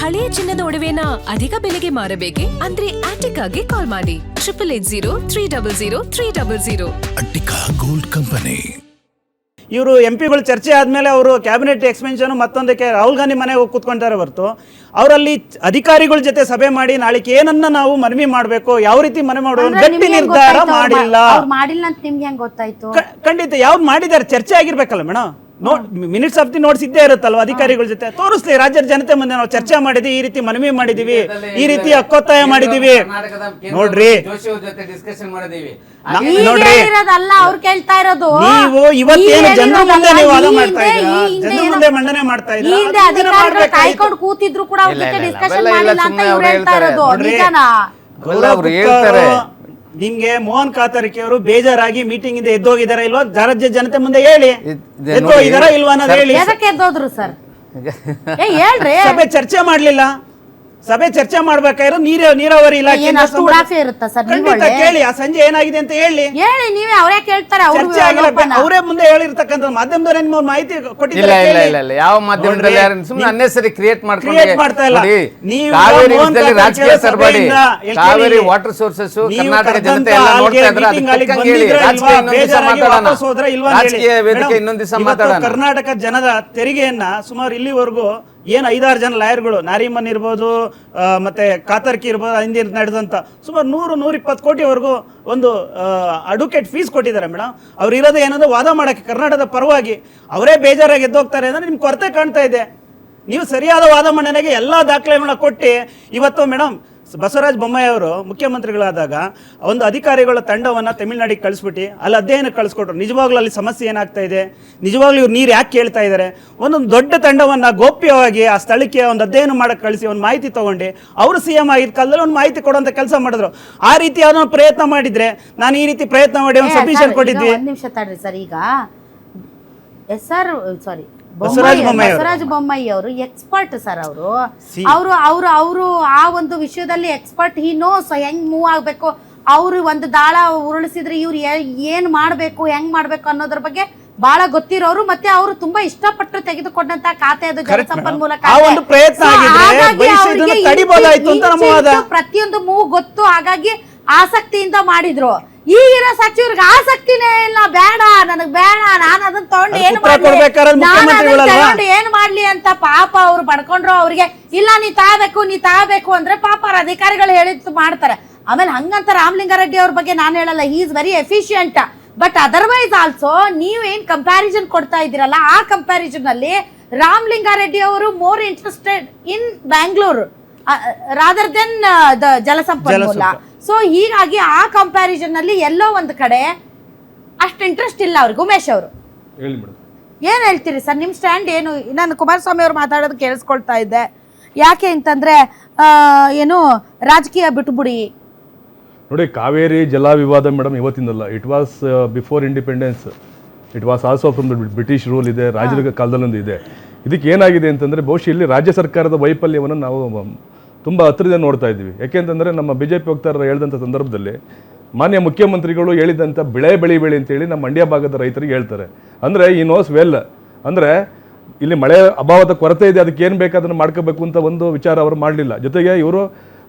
ಹಳೆಯ ಚಿನ್ನದ ಒಡವೆನ ಅಧಿಕ ಬೆಲೆಗೆ ಮಾರಬೇಕೆ ಅಂದ್ರೆ ಆಟಿಕಾಗೆ ಕಾಲ್ ಮಾಡಿ 8880 ಅಟ್ಟಿಕಾ ಗೋಲ್ಡ್ ಕಂಪನಿ. ಇವರು ಎಂಪಿಗಳು ಚರ್ಚೆ ಆದಮೇಲೆ ಅವರು ಕ್ಯಾಬಿನೆಟ್ ಎಕ್ಸ್ಪೆನ್ಷನ್ ಮತ್ತೊಂದಕ್ಕೆ ರಾಹುಲ್ ಗಾಂಧಿ ಮನೆಗೆ ಹೋಗಿ ಕೂತ್ಕೊಂತಾರೆ ಹೊರತು ಅವರಲ್ಲಿ ಅಧಿಕಾರಿಗಳ ಜೊತೆ ಸಭೆ ಮಾಡಿ ನಾಳೆಗೆ ಏನನ್ನ ನಾವು ಮನವಿ ಮಾಡಬೇಕು, ಯಾವ ರೀತಿ ಮನವಿ ಮಾಡೋದು ಗಟ್ಟಿ ನಿರ್ಧಾರ ಮಾಡಿಲ್ಲ. ಅಂತ ನಿಮ್ಗೆ ಹೆಂಗ್ ಗೊತ್ತಾಯ್ತು? ಖಂಡಿತ ಯಾವ್ದು ಮಾಡಿದ್ದಾರೆ ಚರ್ಚೆ ಆಗಿರ್ಬೇಕಲ್ಲ madam. Minutes of the notes ಇದ್ದೇ ಇರುತ್ತಲ್ವ ಅಧಿಕಾರಿಗಳ ಜೊತೆ ತೋರಿಸ್ಲಿ ರಾಜ್ಯದ ಜನತೆ ಮುಂದೆ ನಾವು ಚರ್ಚೆ ಮಾಡಿದ್ವಿ, ಈ ರೀತಿ ಮನವಿ ಮಾಡಿದೀವಿ, ಈ ರೀತಿ ಹಕ್ಕೊತ್ತಾಯ ಮಾಡಿದೀವಿ ನೋಡ್ರಿ ಅವ್ರು ಕೇಳ್ತಾ ಇರೋದು. ನೀವು ಇವತ್ತೇನು ಜನರ ಮುಂದೆ ನೀವು ವಾದ ಮಾಡ್ತಾ ಇದ್ದೀರಾ, ಜನರ ಮುಂದೆ ಮಂಡನೆ ಮಾಡ್ತಾ ಇದ್ದೀರಾ, ಕಾಯ್ಕೊಂಡು ಕೂತಿದ್ರು ಕೂಡ ಅವ್ರ ಜೊತೆ ಡಿಸ್ಕಷನ್ ಮಾಡಿಲ್ಲ ಅಂತ ಇವ್ರು ಹೇಳ್ತಾ ಇರೋದು ನಿಜನಾ? ನಿಮ್ಗೆ ಮೋಹನ್ ಕಾತರ್ಕಿ ಅವರು ಬೇಜಾರಾಗಿ ಮೀಟಿಂಗ್ ಇಂದ ಎದ್ದೋಗಿದಾರ ಇಲ್ವಾ ರಾಜ್ಯ ಜನತೆ ಮುಂದೆ ಹೇಳಿ, ಎದ್ದೋಗಿದಾರ ಇಲ್ವಾ ಅನ್ನೋದು ಹೇಳಿ. ಎದಕ್ಕೆ ಎದ್ದೋದ್ರು ಸರ್? ಹೇಳ್ರಿ. ಸಭೆ ಚರ್ಚೆ ಮಾಡ್ಲಿಲ್ಲ, ಸಭೆ ಚರ್ಚೆ ಮಾಡ್ಬೇಕಾದ್ರೆ ನೀರಾವರಿ ಇಲಾಖೆ ಕೇಳಿ ಆ ಸಂಜೆ ಏನಾಗಿದೆ ಅಂತ ಹೇಳಿ ನೀವೇ ಅವರೇ ಕೇಳ್ತಾರೆ. ಚರ್ಚೆ ಆಗಿಲ್ಲ, ಅವರೇ ಮುಂದೆ ಹೇಳಿರ್ತಕ್ಕಂಥ ಮಾಧ್ಯಮದವರೇ ನಿಮ್ಮ ಮಾಹಿತಿ ಕೊಟ್ಟಿದ್ದಾರೆ. ಯಾವ ಮಾಧ್ಯಮದಲ್ಲಿ ಸುಮ್ಮನೆ ಅನ್ನೆಸರಿ ಕ್ರಿಯೇಟ್ ಮಾಡ್ತಾ ಇಲ್ಲ. ನೀವು ರಾಜಕೀಯ ಸರ್ಬಾಡಿ ಕಾವೇರಿ ವಾಟರ್ ಸೋರ್ಸಸ್ ಕರ್ನಾಟಕ ಜನತೆ ಎಲ್ಲ ನೋಡ್ತಾ ಇದ್ದಾರೆ. ರಾಜಕೀಯ ವೇದಿಕೆ ಇನ್ನೊಂದು ದಿವಸ ಮಾತಾಡೋಣ. ಕರ್ನಾಟಕ ಜನದ ತೆರಿಗೆಯನ್ನ ಸುಮಾರು ಇಲ್ಲಿವರೆಗೂ ಏನು 5-6 ಜನ ಲಾಯರ್ಗಳು, ನಾರಿಮನ್ ಇರ್ಬೋದು, ಮತ್ತೆ ಕಾತರ್ಕಿ ಇರ್ಬೋದು, ಹಿಂದೆ ನಡೆದಂತ ಸುಮಾರು 100-120 ಕೋಟಿವರೆಗೂ ಒಂದು ಅಡ್ವೊಕೇಟ್ ಫೀಸ್ ಕೊಟ್ಟಿದ್ದಾರೆ ಮೇಡಮ್. ಅವ್ರು ಇರೋದು ಏನಂದ್ರೆ ವಾದ ಮಾಡೋಕ್ಕೆ ಕರ್ನಾಟಕದ ಪರವಾಗಿ. ಅವರೇ ಬೇಜಾರಾಗಿ ಎದ್ದೋಗ್ತಾರೆ ಅಂದ್ರೆ ನಿಮ್ಗೆ ಕೊರತೆ ಕಾಣ್ತಾ ಇದೆ. ನೀವು ಸರಿಯಾದ ವಾದ ಮಂಡನೆಗೆ ಎಲ್ಲ ದಾಖಲೆಗಳನ್ನ ಕೊಟ್ಟು ಇವತ್ತು ಮೇಡಮ್ ಬಸವರಾಜ ಬೊಮ್ಮಾಯಿ ಅವರು ಮುಖ್ಯಮಂತ್ರಿಗಳಾದಾಗ ಒಂದು ಅಧಿಕಾರಿಗಳ ತಂಡವನ್ನು ತಮಿಳುನಾಡಿಗೆ ಕಳಿಸ್ಬಿಟ್ಟು ಅಲ್ಲಿ ಅಧ್ಯಯನಕ್ಕೆ ಕಳಿಸ್ಕೊಟ್ರು. ನಿಜವಾಗ್ಲೂ ಅಲ್ಲಿ ಸಮಸ್ಯೆ ಏನಾಗ್ತಾ ಇದೆ, ನಿಜವಾಗ್ಲೂ ಇವ್ರು ನೀರು ಯಾಕೆ ಕೇಳ್ತಾ ಇದ್ದಾರೆ, ಒಂದೊಂದು ದೊಡ್ಡ ತಂಡವನ್ನು ಗೋಪ್ಯವಾಗಿ ಆ ಸ್ಥಳಕ್ಕೆ ಒಂದು ಅಧ್ಯಯನ ಮಾಡಕ್ಕೆ ಕಳಿಸಿ ಒಂದು ಮಾಹಿತಿ ತೊಗೊಂಡು ಅವರು CM ಆಗಿದ್ದ ಕಾಲದಲ್ಲಿ ಒಂದು ಮಾಹಿತಿ ಕೊಡುವಂಥ ಕೆಲಸ ಮಾಡಿದ್ರು. ಆ ರೀತಿ ಯಾವ್ದೋ ಪ್ರಯತ್ನ ಮಾಡಿದ್ರೆ ನಾನು ಈ ರೀತಿ ಪ್ರಯತ್ನ ಮಾಡಿ ಒಂದು ಸಬ್ಮಿಷನ್ ಕೊಟ್ಟಿದ್ವಿ. ಒಂದು ನಿಮಿಷ ತಡ್ರಿ ಸರ್. ಈಗ ಬಸವರಾಜ ಬೊಮ್ಮಾಯಿ ಅವರು ಎಕ್ಸ್ಪರ್ಟ್ ಸರ್. ಅವರು ಆ ಒಂದು ವಿಷಯದಲ್ಲಿ ಎಕ್ಸ್ಪರ್ಟ್. ಹಿ ನೋಸ್ ಹೆಂಗ್ ಮೂವ್ ಆಗ್ಬೇಕು, ಅವ್ರು ಒಂದು ದಾಳ ಉರುಳಿಸಿದ್ರೆ ಇವ್ರು ಏನ್ ಮಾಡ್ಬೇಕು, ಹೆಂಗ್ ಮಾಡ್ಬೇಕು ಅನ್ನೋದ್ರ ಬಗ್ಗೆ ಬಹಳ ಗೊತ್ತಿರೋರು. ಮತ್ತೆ ಅವರು ತುಂಬಾ ಇಷ್ಟಪಟ್ಟು ತೆಗೆದುಕೊಂಡಂತ ಖಾತೆ ಅದು ಜಲಸಂಪನ್ಮೂಲ ಪ್ರತಿಯೊಂದು ಮೂವ್ ಗೊತ್ತು. ಹಾಗಾಗಿ ಆಸಕ್ತಿಯಿಂದ ಮಾಡಿದ್ರು. ಈಗಿರೋ ಸಚಿವರಿಗೆ ಆಸಕ್ತಿನೇ ಇಲ್ಲ, ಬೇಡ ನನಗ್ ಬೇಡ, ನಾನು ಅದನ್ನ ತಗೊಂಡು ಏನ್ ಮಾಡ್ಲಿ ಅಂತ ಪಾಪ ಅವ್ರು ಪಡ್ಕೊಂಡ್ರು. ಅವ್ರಿಗೆ ಇಲ್ಲ ನೀ ತಾಬೇಕು ಅಂದ್ರೆ ಪಾಪ ಅವ್ರ ಅಧಿಕಾರಿಗಳು ಹೇಳಿದ್ದು ಮಾಡ್ತಾರೆ. ಆಮೇಲೆ ಹಂಗಂತ ರಾಮಲಿಂಗಾರೆಡ್ಡಿ ಅವ್ರ ಬಗ್ಗೆ ನಾನು ಹೇಳಲ್ಲ, he is very efficient. But otherwise also ನೀವು ಏನ್ ಕಂಪ್ಯಾರಿಸನ್ ಕೊಡ್ತಾ ಇದ್ದೀರಲ್ಲ, ಆ ಕಂಪ್ಯಾರಿಸನ್ ಅಲ್ಲಿ ರಾಮಲಿಂಗಾರೆಡ್ಡಿ ಅವರು more interested in Bangalore rather then the ಜಲಸಂಪನ್ಮೂಲ. ಸೊ ಹೀಗಾಗಿ ಆ ಕಂಪ್ಯಾರಿಸನ್ ಅಲ್ಲಿ ಎಲ್ಲೋ ಒಂದು ಕಡೆ ಅಷ್ಟು ಇಂಟ್ರೆಸ್ಟ್ ಇಲ್ಲ ಅವ್ರಿಗೆ. ಉಮೇಶ್ ಅವರು ಏನ್ ಹೇಳ್ತೀರಿ ಸರ್? ನಿಮ್ ಸ್ಟ್ಯಾಂಡ್ ಏನು? ನಾನು ಕುಮಾರಸ್ವಾಮಿ ಅವ್ರು ಮಾತಾಡೋದು ಕೇಳಿಸ್ಕೊಳ್ತಾ ಇದ್ದೆ. ಯಾಕೆ ಅಂತಂದ್ರೆ ಏನು ರಾಜಕೀಯ ಬಿಟ್ಟುಬಿಡಿ. ನೋಡಿ, ಕಾವೇರಿ ಜಲ ವಿವಾದ ಮೇಡಮ್ ಇವತ್ತಿಂದಲ್ಲ. It was before independence. It was also from the British rule ಇದೆ, ರಾಜರ ಕಾಲದಲ್ಲೊಂದು ಇದೆ. ಇದಕ್ಕೆ ಏನಾಗಿದೆ ಅಂತಂದರೆ ಬಹುಶಃ ಇಲ್ಲಿ ರಾಜ್ಯ ಸರ್ಕಾರದ ವೈಫಲ್ಯವನ್ನು ನಾವು ತುಂಬ ಹತ್ತಿರದಿಂದ ನೋಡ್ತಾ ಇದ್ದೀವಿ. ಯಾಕೆಂತಂದರೆ ನಮ್ಮ BJP ವಕ್ತಾರರು ಹೇಳಿದಂಥ ಸಂದರ್ಭದಲ್ಲಿ ಮಾನ್ಯ ಮುಖ್ಯಮಂತ್ರಿಗಳು ಹೇಳಿದಂಥ ಬೆಳೆ ಅಂತೇಳಿ ನಮ್ಮ ಮಂಡ್ಯ ಭಾಗದ ರೈತರಿಗೆ ಹೇಳ್ತಾರೆ. ಅಂದರೆ ಈ ನೋಸ್ ವೆಲ್ ಅಂದರೆ ಇಲ್ಲಿ ಮಳೆ ಅಭಾವದ ಕೊರತೆ ಇದೆ, ಅದಕ್ಕೆ ಏನು ಬೇಕಾದನ್ನು ಮಾಡ್ಕೋಬೇಕು ಅಂತ ಒಂದು ವಿಚಾರ ಅವರು ಮಾಡಲಿಲ್ಲ. ಜೊತೆಗೆ ಇವರು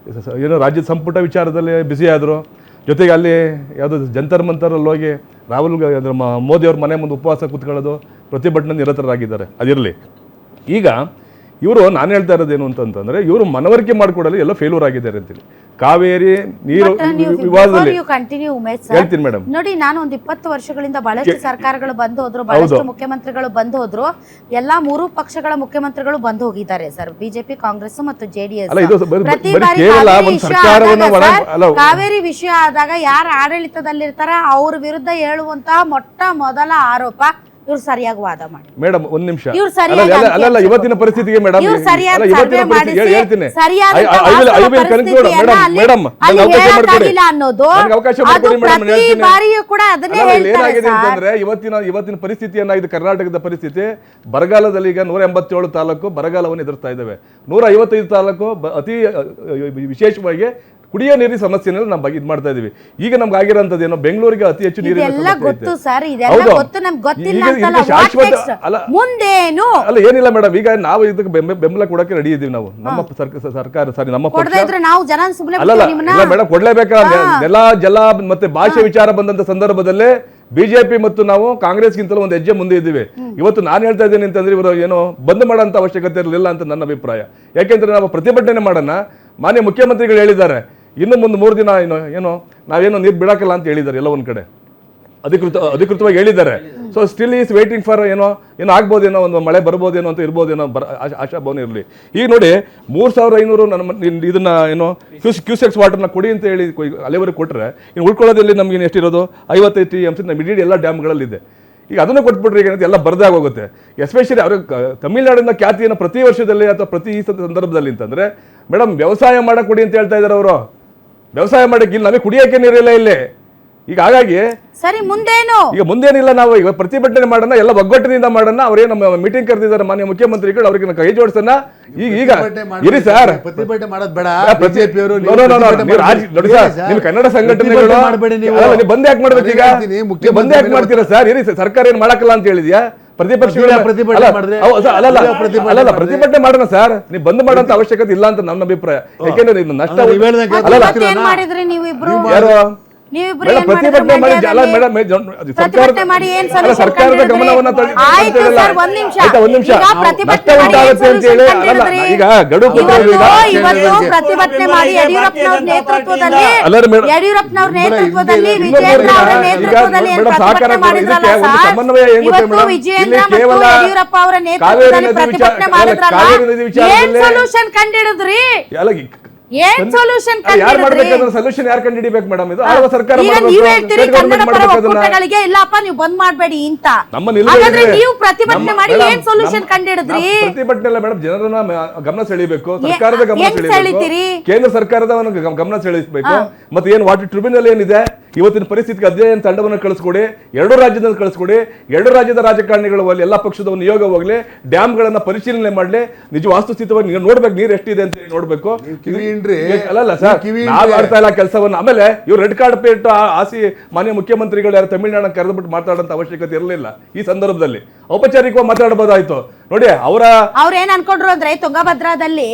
ಏನು ರಾಜ್ಯ ಸಂಪುಟ ವಿಚಾರದಲ್ಲಿ ಬ್ಯುಸಿ ಆದರು. ಜೊತೆಗೆ ಅಲ್ಲಿ ಯಾವುದು ಜಂತರ್ ಮಂತರಲ್ಲಿ ಹೋಗಿ ರಾಹುಲ್ ಮೋದಿ ಅವ್ರ ಮನೆ ಮುಂದೆ ಉಪವಾಸ ಕೂತ್ಕೊಳ್ಳೋದು, ಪ್ರತಿಭಟನೆ ನಿರತರಾಗಿದ್ದಾರೆ. ಅದಿರಲಿ. ಈಗ ಇವರು ನಾನು ಹೇಳ್ತಾ ಇರೋದೇನು ಅಂತಂದ್ರೆ ಇವರು ಮನವರಿಕೆ ಮಾಡಿಕೊಡಲು ಎಲ್ಲ ಫೇಲ್ಯೂರ್ ಆಗಿದ್ದಾರೆ ಅಂತೇಳಿ. ಕಾವೇರಿ ನೀರು ವಿವಾದದಲ್ಲಿ ಹೇಳ್ತೀನಿ ಮೇಡಮ್. ನೋಡಿ, ನಾನು ಒಂದು 20 ವರ್ಷಗಳಿಂದ ಬಹಳಷ್ಟು ಸರ್ಕಾರಗಳು ಬಂದು ಹೋದ್ರು, ಬಹಳಷ್ಟು ಮುಖ್ಯಮಂತ್ರಿಗಳು ಬಂದು ಹೋದ್ರು. ಎಲ್ಲಾ 3 ಪಕ್ಷಗಳ ಮುಖ್ಯಮಂತ್ರಿಗಳು ಬಂದು ಹೋಗಿದ್ದಾರೆ ಸರ್, ಬಿಜೆಪಿ, ಕಾಂಗ್ರೆಸ್ ಮತ್ತು JDS. ಪ್ರತಿ ಬಾರಿ ಕಾವೇರಿ ವಿಷಯ ಆದಾಗ ಯಾರು ಆಡಳಿತದಲ್ಲಿರ್ತಾರ ಅವ್ರ ವಿರುದ್ಧ ಹೇಳುವಂತ ಮೊಟ್ಟ ಮೊದಲ ಆರೋಪ ಇವ್ರು ಸರಿಯಾಗಿ ವಾದ ಮಾಡಿ ಮೇಡಮ್. ಒಂದ್ ನಿಮಿಷ, ಅಲ್ಲ ಇವತ್ತಿನ ಪರಿಸ್ಥಿತಿಗೆ ಮೇಡಮ್ ಅನ್ನೋದು ಇವತ್ತಿನ ಪರಿಸ್ಥಿತಿ ಏನಾಗಿದೆ, ಕರ್ನಾಟಕದ ಪರಿಸ್ಥಿತಿ ಬರಗಾಲದಲ್ಲಿ ಈಗ 187 ತಾಲೂಕು ಬರಗಾಲವನ್ನು ಎದುರ್ತಾ ಇದ್ದಾವೆ. 155 ತಾಲೂಕು ಅತಿ ವಿಶೇಷವಾಗಿ ಕುಡಿಯೋ ನೀರಿನ ಸಮಸ್ಯೆನ ನಾವು ಇದು ಮಾಡ್ತಾ ಇದೀವಿ. ಈಗ ನಮ್ಗೆ ಆಗಿರೋಂಥದ್ದು ಏನೋ ಬೆಂಗಳೂರಿಗೆ ಅತಿ ಹೆಚ್ಚು ನೀರಿನ ಇದೆಲ್ಲ ಸಮಸ್ಯೆ ಗೊತ್ತು ಐತೆ. ಸರ್, ಇದೆಲ್ಲ ಹೌದು. ಗೊತ್ತು, ನಮ್ಗೆ ಗೊತ್ತಿಲ್ಲ ಈಗ ಅಂತಲ್ಲ. ಇದಕ್ಕೆ What ಶಾಶ್ವತ next? ಅಲ್ಲ ಮುಂದೇನು ಅಲ್ಲ ಏನಿಲ್ಲ ಮೇಡಮ್, ಈಗ ನಾವು ಇದಕ್ಕೆ ಬೆಂಬಲ ಕೊಡಕ್ಕೆ ರೆಡಿ ಇದೀವಿ ನಾವು. ನಮ್ಮ ಸರ್ಕಾರ ಸಾರಿ ನಮ್ಮ ಕೊಡದೇ ಪಕ್ಷ ಇದ್ರೆ ನಾವು ಜನ ಸುಮ್ಮನೆ ಅಲ್ಲಲ್ಲ ನಿಮ್ಮನ್ನ ಇಲ್ಲ ಮೇಡಮ್, ಕೊಡ್ಲೇಬೇಕಾ? ನೆಲ ಜಲ ಮತ್ತೆ ಭಾಷೆ ವಿಚಾರ ಬಂದಂತ ಸಂದರ್ಭದಲ್ಲೇ ಬಿಜೆಪಿ ಮತ್ತು ನಾವು ಕಾಂಗ್ರೆಸ್ಗಿಂತಲೂ ಒಂದು ಹೆಜ್ಜೆ ಮುಂದೆ ಇದ್ದೀವಿ. ಇವತ್ತು ನಾನು ಹೇಳ್ತಾ ಇದ್ದೀನಿ ಅಂತಂದ್ರೆ ಇವರು ಏನೋ ಬಂದ್ ಮಾಡೋಂಥ ಅವಶ್ಯಕತೆ ಇರಲಿಲ್ಲ ಅಂತ ನನ್ನ ಅಭಿಪ್ರಾಯ. ಯಾಕೆಂದ್ರೆ ನಾವು ಪ್ರತಿಭಟನೆ ಮಾಡೋಣ, ಮಾನ್ಯ ಮುಖ್ಯಮಂತ್ರಿಗಳು ಹೇಳಿದ್ದಾರೆ ಇನ್ನು ಮುಂದೆ 3 ದಿನ ಏನೋ ನಾವೇನೋ ನೀರು ಬಿಡಾಕಲ್ಲ ಅಂತ ಹೇಳಿದ್ದಾರೆ, ಎಲ್ಲ ಒಂದ್ ಕಡೆ ಅಧಿಕೃತವಾಗಿ ಹೇಳಿದ್ದಾರೆ. So still is waiting for ಏನೋ ಆಗ್ಬೋದೇನೋ, ಒಂದು ಮಳೆ ಬರ್ಬೋದೇನೋ ಅಂತ ಇರ್ಬೋದೇನೋ ಆಶಾಭಾವನೆ ಇರಲಿ. ಈಗ ನೋಡಿ 3500 ಇದನ್ನ ಏನೋ ಕ್ಯೂಸೆಕ್ಸ್ ವಾಟರ್ನ ಕೊಡಿ ಅಂತ ಹೇಳಿ ಅಲೆವರೆಗೆ ಕೊಟ್ಟರೆ ಇನ್ನು ಉಳ್ಕೊಳ್ಳೋದಲ್ಲಿ ನಮ್ಗೆ ಎಷ್ಟಿರೋದು 55 TMC ನಮ್ಮ ಇಡೀ ಎಲ್ಲ ಡ್ಯಾಮ್ಗಳಲ್ಲಿದೆ. ಈಗ ಅದನ್ನು ಕೊಟ್ಬಿಟ್ರೆ ಈಗ ಎಲ್ಲ ಬರ್ದಾಗ ಹೋಗುತ್ತೆ. ಎಸ್ಪೆಷಲಿ ಅವರು ತಮಿಳುನಾಡಿನ ಖ್ಯಾತಿಯನ್ನು ಪ್ರತಿ ವರ್ಷದಲ್ಲಿ ಅಥವಾ ಪ್ರತಿ ಈ ಸಂದರ್ಭದಲ್ಲಿ ಅಂತಂದ್ರೆ ಮೇಡಮ್ ವ್ಯವಸಾಯ ಮಾಡಕ್ ಕೊಡಿ ಅಂತ ಹೇಳ್ತಾ ಇದ್ದಾರೆ ಅವರು. ವ್ಯವಸಾಯ ಮಾಡಕ್ಕೆ ಇಲ್ಲಿ ನಮಗೆ ಕುಡಿಯೋಕೆ ನೀರಿಲ್ಲ ಇಲ್ಲಿ. ಈಗ ಹಾಗಾಗಿ ಸರಿ ಮುಂದೇನು ಈಗ ಮುಂದೇನಿಲ್ಲ, ನಾವು ಈಗ ಪ್ರತಿಭಟನೆ ಮಾಡೋಣ, ಎಲ್ಲ ಒಗ್ಗಟ್ಟಿನಿಂದ ಮಾಡೋಣ. ಅವರೇ ನಮ್ಮ ಮೀಟಿಂಗ್ ಕರೆದಿದ್ದಾರೆ ಮಾನ್ಯ ಮುಖ್ಯಮಂತ್ರಿಗಳು, ಅವರಿಗೆ ಕೈ ಜೋಡಿಸೋಣ. ಈಗ ಇರಿ ಸರ್, ಪ್ರತಿಭಟನೆ ಮಾಡೋದು ಬೇಡ. ಬಿಜೆಪಿ ಅವರು ನೋಡಿ ಸರ್, ನಿಮ್ ಕನ್ನಡ ಸಂಘಟನೆಗಳು ನೀವು ಬಂದ್ ಯಾಕೆ ಮಾಡ್ಬೇಕು? ಈಗ ಬಂದ್ ಯಾಕೆ ಮಾಡ್ತೀರಾ ಸರ್? ಇರಿ, ಸರ್ಕಾರ ಏನ್ ಮಾಡಕ್ಕಲ್ಲ ಅಂತ ಹೇಳಿದ್ಯಾ? ಪ್ರತಿಪಕ್ಷ ಅಲ್ಲಲ್ಲ, ಪ್ರತಿಭಟನೆ ಮಾಡೋಣ ಸರ್, ನೀವು ಬಂದ್ ಮಾಡೋಂತ ಅವಶ್ಯಕತೆ ಇಲ್ಲ ಅಂತ ನನ್ನ ಅಭಿಪ್ರಾಯ. ಯಾಕೆಂದ್ರೆ ಇದು ನಷ್ಟ ಏನ್ ಮಾಡಿದ್ರಿ ನೀವಿಬ್ರು? ಯಾರು ನೀವಿಬ್ರು ಮೇಡಮ್ ಪ್ರತಿಭಟನೆ ಮಾಡಿ ಅಲ್ಲ ಮೇಡಮ್, ಸರ್ಕಾರದ ಗಮನವನ್ನ ಆಯ್ತು ಸರ್, ಒಂದ್ ನಿಮಿಷ. ಒಂದ್ ನಿಮಿಷ ಈಗ ಪ್ರತಿಭಟನೆ ನಷ್ಟ ಮಾಡಿ ಉಂಟಾಗುತ್ತೆ ಅಂತ ಹೇಳಿ ಅಲ್ಲ, ಈಗ ಗಡುವು ಇವತ್ತು ಪ್ರತಿಭಟನೆ ಮಾಡಿ ಯಡಿಯೂರಪ್ಪನವ್ರ ನೇತೃತ್ವದಲ್ಲಿ ವಿಜಯೇಂದ್ರ ಅವರ ನೇತೃತ್ವದಲ್ಲಿ ಏನ್ ಪ್ರತಿಭಟನೆ ಮಾಡಿದ್ರಲ್ಲ ಸರ್, ಇವತ್ತು ವಿಜಯೇಂದ್ರ ಮತ್ತು ಯಡಿಯೂರಪ್ಪ ಅವರ ನೇತೃತ್ವದಲ್ಲಿ ಪ್ರತಿಭಟನೆ ಮಾಡಿದ್ರಲ್ಲ, ಏನ್ ಸೊಲ್ಯೂಷನ್ ಕಂಡಿಡಿದ್ರಿ? ಏನ್ ಸೊಲ್ಯೂಷನ್ ಸೊಲ್ಯೂಷನ್ ಯಾರು ಕಂಡಿಡಿಬೇಕು ಮೇಡಮ್? ಇದು ಆಳುವ ಸರ್ಕಾರ ಈಗ ನೀವ್ ಹೇಳ್ತೀರಿ ಕನ್ನಡ ಪರ ಒಕ್ಕೂಟಗಳಿಗೆ ಇಲ್ಲಪ್ಪ ನೀವು ಬಂದ್ ಮಾಡ್ಬೇಡಿ ಅಂತ. ಹಾಗಾದ್ರೆ ನೀವು ಪ್ರತಿಭಟನೆ ಮಾಡಿ ಏನ್ ಸೊಲ್ಯೂಷನ್ ಕಂಡಿಡಿದ್ರಿ? ಪ್ರತಿಭಟನೆ ಇಲ್ಲ ಮೇಡಮ್, ಜನರನ್ನ ಗಮನ ಸೆಳೀಬೇಕು, ಸರ್ಕಾರದ ಗಮನ ಸೆಳೀಬೇಕು, ಕೇಂದ್ರ ಸರ್ಕಾರದ ಗಮನ ಸೆಳೀಬೇಕು. ಮತ್ತೆ ಏನ್ ವಾಟರ್ ಟ್ರಿಬ್ಯುನಲ್ ಏನಿದೆ ಇವತ್ತಿನ ಪರಿಸ್ಥಿತಿಗೆ ಅಧ್ಯಯನ ತಂಡವನ್ನು ಕಳಿಸ್ಕೊಡಿ, 2 ರಾಜ್ಯದಿಂದ ಕಳಿಸ್ಕೊಡಿ, 2 ರಾಜ್ಯದ ರಾಜಕಾರಣಿಗಳು ಹೋಗ್ಲಿ, ಎಲ್ಲ ಪಕ್ಷದ ನಿಯೋಗ ಹೋಗ್ಲಿ, ಡ್ಯಾಮ್ಗಳನ್ನ ಪರಿಶೀಲನೆ ಮಾಡ್ಲಿ, ನಿಜ ವಾಸ್ತುಸ್ಥಿತವಾಗಿ ನೀವು ನೋಡ್ಬೇಕು, ನೀರು ಎಷ್ಟಿದೆ ಅಂತ ನೋಡ್ಬೇಕು. ಅಲ್ಲ ಸರ್, ನಾವ್ ಮಾಡ್ತಾ ಇಲ್ಲ ಕೆಲಸವನ್ನ. ಆಮೇಲೆ ಇವ್ರು ರೆಡ್ ಕಾರ್ಡ್ ಪೇಟ್ ಆಸಿ ಮಾನ್ಯ ಮುಖ್ಯಮಂತ್ರಿಗಳು ಯಾರು ತಮಿಳುನಾಡನ್ನ ಕರೆದ್ಬಿಟ್ಟು ಮಾತಾಡೋಂತ ಅವಶ್ಯಕತೆ ಇರಲಿಲ್ಲ. ಈ ಸಂದರ್ಭದಲ್ಲಿ ಔಪಚಾರಿಕವಾಗಿ ಮಾತಾಡಬಹುದಾಯ್ತು. ನೋಡಿ ಅವ್ರ ಏನ್ ಅನ್ಕೊಂಡ್ರು ಅಂದ್ರೆ ತುಂಗಭದ್ರಾದಲ್ಲಿ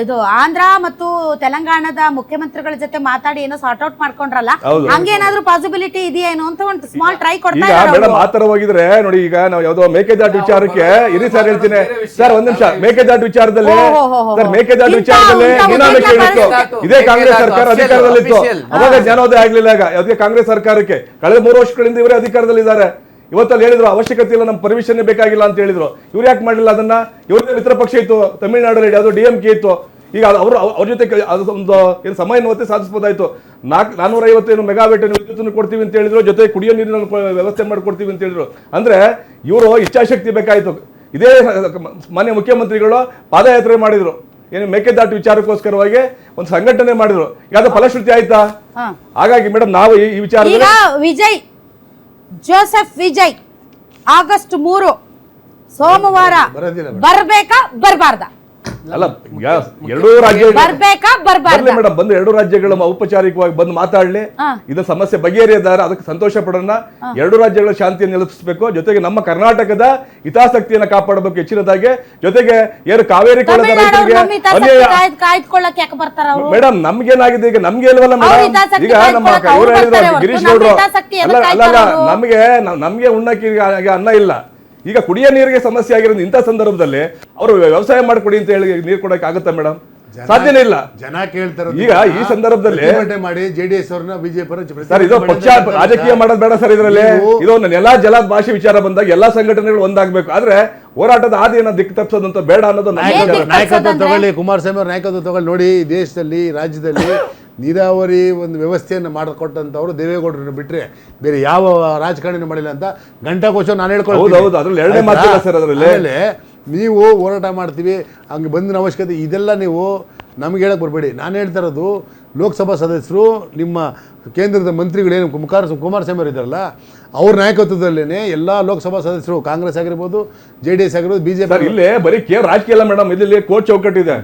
ಇದು ಆಂಧ್ರ ಮತ್ತು ತೆಲಂಗಾಣದ ಮುಖ್ಯಮಂತ್ರಿಗಳ ಜೊತೆ ಮಾತಾಡಿ ಏನೋ ಸಾರ್ಟ್ ಔಟ್ ಮಾಡ್ಕೊಂಡ್ರಲ್ಲ, ಹಂಗೇನಾದ್ರೂ ಪಾಸಿಬಿಲಿಟಿ ಇದೆಯೇನೋ ಅಂತ ಒಂದು ಸ್ಮಾಲ್ ಟ್ರೈ ಕೊಡ್ತಾ ಇದ್ದಾರೆ ಮೇಡಮ್. ಆ ತರ ಹೋಗಿದ್ರೆ ನೋಡಿ, ಈಗ ನಾವು ಯಾವ್ದೋ ಮೇಕೆದಾಟು ವಿಚಾರಕ್ಕೆ ಇರಿ ಸರ್, ಹೇಳ್ತೀನಿ ಸರ್ ಒಂದ್ ನಿಮಿಷ. ಮೇಕೆದಾಟು ವಿಚಾರದಲ್ಲಿ ಸರ್, ಮೇಕೆದಾಟು ವಿಚಾರದಲ್ಲಿ ಇದೇ ಕಾಂಗ್ರೆಸ್ ಸರ್ಕಾರ ಅಧಿಕಾರದಲ್ಲಿತ್ತು, ಅವಾಗ ಜ್ಞಾನೋದಯ ಆಗ್ಲಿಲ್ಲ. ಅದಕ್ಕೆ ಕಾಂಗ್ರೆಸ್ ಸರ್ಕಾರಕ್ಕೆ ಕಳೆದ 3 ವರ್ಷಗಳಿಂದ ಇವರೇ ಅಧಿಕಾರದಲ್ಲಿದ್ದಾರೆ. ಇವತ್ತಲ್ಲಿ ಹೇಳಿದ್ರು ಅವಶ್ಯಕತೆ ಇಲ್ಲ, ನಮ್ಮ ಪರ್ಮಿಷನ್ ಬೇಕಾಗಿಲ್ಲ ಅಂತ ಹೇಳಿದ್ರು. ಇವ್ರು ಯಾಕೆ ಮಾಡಲಿಲ್ಲ ಅದನ್ನ? ಇವ್ರದೇ ಮಿತ್ರ ಪಕ್ಷ ಇತ್ತು ತಮಿಳುನಾಡಲ್ಲಿ, ಯಾವ್ದು DMK ಇತ್ತು. ಈಗ ಅವ್ರ ಜೊತೆ ಒಂದು ಏನು ಸಮನ್ವಯತೆ ಸಾಧಿಸಬಹುದಾಯ್ತು. 450 ಮೆಗಾವ್ಯಾಟ್ ವಿದ್ಯುತ್ ಕೊಡ್ತೀವಿ ಅಂತ ಹೇಳಿದ್ರು, ಜೊತೆ ಕುಡಿಯೋ ನೀರಿನ ವ್ಯವಸ್ಥೆ ಮಾಡಿಕೊಡ್ತೀವಿ ಅಂತ ಹೇಳಿದ್ರು. ಅಂದ್ರೆ ಇವರು ಇಚ್ಛಾಶಕ್ತಿ ಬೇಕಾಯ್ತು. ಇದೇ ಮಾನ್ಯ ಮುಖ್ಯಮಂತ್ರಿಗಳು ಪಾದಯಾತ್ರೆ ಮಾಡಿದ್ರು, ಏನು ಮೇಕೆದಾಟು ವಿಚಾರಕ್ಕೋಸ್ಕರವಾಗಿ ಒಂದು ಸಂಘಟನೆ ಮಾಡಿದ್ರು. ಯಾವ್ದೋ ಫಲಶ್ರುತಿ ಆಯ್ತಾ? ಹಾಗಾಗಿ ಮೇಡಮ್ ನಾವು ಈ ವಿಚಾರ ಜೋಸೆಫ್ ವಿಜಯ್ ಆಗಸ್ಟ್ 3 ಸೋಮವಾರ ಬರ್ಬೇಕಾ ಬರ್ಬಾರ್ದ? ಅಲ್ಲ, 2 ರಾಜ್ಯ ಬರ್ಬೇಕಾ ಬರ್ಬಾರ್ದ ಮೇಡಮ್? ಬಂದು 2 ರಾಜ್ಯಗಳು ಔಪಚಾರಿಕವಾಗಿ ಬಂದು ಮಾತಾಡ್ಲಿ, ಇದನ್ನ ಸಮಸ್ಯೆ ಬಗೆಹರಿಯದಾರೆ, ಅದಕ್ಕೆ ಸಂತೋಷ ಪಡೋಣ. 2 ರಾಜ್ಯಗಳ ಶಾಂತಿಯನ್ನು ನೆಲೆಸಬೇಕು, ಜೊತೆಗೆ ನಮ್ಮ ಕರ್ನಾಟಕದ ಹಿತಾಸಕ್ತಿಯನ್ನ ಕಾಪಾಡಬೇಕು ಹೆಚ್ಚಿನದಾಗಿ. ಜೊತೆಗೆ ಏನು ಕಾವೇರಿ ಕೊಳದ ರೈತರಿಗೆ ಕಾಯ್ದುಕೊಳ್ಳಕ್ಕೆ ಯಾಕೆ ಬರ್ತಾರ ಮೇಡಮ್? ನಮ್ಗೇನಾಗಿದೆ ಈಗ? ನಮ್ಗೆ ಇಲ್ವಲ್ಲ ಮೇಡಮ್? ಈಗ ನಮ್ಮ ಇವರು ಹೇಳಿದ್ರು ಗಿರೀಶ್ ಗೌಡ್ರು, ಅಲ್ಲ ನಮ್ಗೆ ಉಣ್ಣಕ್ಕೆ ಅನ್ನ ಇಲ್ಲ. ಈಗ ಕುಡಿಯೋ ನೀರಿಗೆ ಸಮಸ್ಯೆ ಆಗಿರೋದು ಇಂಥ ಸಂದರ್ಭದಲ್ಲಿ ಅವರು ವ್ಯವಸಾಯ ಮಾಡಿಕೊಡಿ ಅಂತ ಹೇಳಿ ನೀರು ಕೊಡಕ್ಕೆ ಆಗುತ್ತಾ ಮೇಡಮ್? ಸಾಧ್ಯನೇ ಇಲ್ಲ. ಜನ ಕೇಳ್ತಾರೆ. ಈಗ ಈ ಸಂದರ್ಭದಲ್ಲಿ ಮಾಡಿ JDS ಅವ್ರನ್ನ ಬಿಜೆಪಿ ಸರ್, ಇದು ಪಕ್ಷ ರಾಜಕೀಯ ಮಾಡೋದು ಬೇಡ ಸರ್. ಇದರಲ್ಲಿ ಇದು ನೆಲ ಜಲ ಭಾಷೆ ವಿಚಾರ ಬಂದಾಗ ಎಲ್ಲಾ ಸಂಘಟನೆಗಳು ಒಂದಾಗಬೇಕು. ಆದ್ರೆ ಹೋರಾಟದ ಹಾದಿಯನ್ನ ದಿಕ್ಕು ತಪ್ಪಿಸೋದಂತ ಬೇಡ ಅನ್ನೋದು ನಾಯಕತ್ವ ತಗೊಳ್ಳಿ. ಕುಮಾರಸ್ವಾಮಿ ಅವ್ರ ನಾಯಕತ್ವ ತಗೊಳ್ಳಿ. ನೋಡಿ, ದೇಶದಲ್ಲಿ ರಾಜ್ಯದಲ್ಲಿ ನೀರಾವರಿ ಒಂದು ವ್ಯವಸ್ಥೆಯನ್ನು ಮಾಡಿಕೊಟ್ಟಂತವ್ರು ದೇವೇಗೌಡರನ್ನು ಬಿಟ್ಟರೆ ಬೇರೆ ಯಾವ ರಾಜಕಾರಣಿನೂ ಮಾಡಿಲ್ಲ ಅಂತ ಘಂಟಾಘೋಷ ನಾನು ಹೇಳ್ಕೊಳ್ತೀನಿ. ಆಮೇಲೆ ನೀವು ಹೋರಾಟ ಮಾಡ್ತೀವಿ ಹಂಗೆ ಬಂದಿನ ಅವಶ್ಯಕತೆ ಇದೆಲ್ಲ ನೀವು ನಮ್ಗೆ ಹೇಳಕ್ಕೆ ಬರಬೇಡಿ. ನಾನು ಹೇಳ್ತಾ ಇರೋದು ಲೋಕಸಭಾ ಸದಸ್ಯರು, ನಿಮ್ಮ ಕೇಂದ್ರದ ಮಂತ್ರಿಗಳೇನು ಕುಮಾರಸ್ವಾಮಿ ಅವರು ಇದ್ದಾರಲ್ಲ, ಅವ್ರ ನಾಯಕತ್ವದಲ್ಲೇ ಎಲ್ಲ ಲೋಕಸಭಾ ಸದಸ್ಯರು, ಕಾಂಗ್ರೆಸ್ ಆಗಿರ್ಬೋದು, JDS ಆಗಿರ್ಬೋದು, BJP ಇಲ್ಲೇ ಬರೀ ರಾಜಕೀಯ ಅಲ್ಲ ಮೇಡಮ್, ಇಲ್ಲಿ ಕೋರ್ಟ್ ಚೌಕಟ್ಟಿದೆ.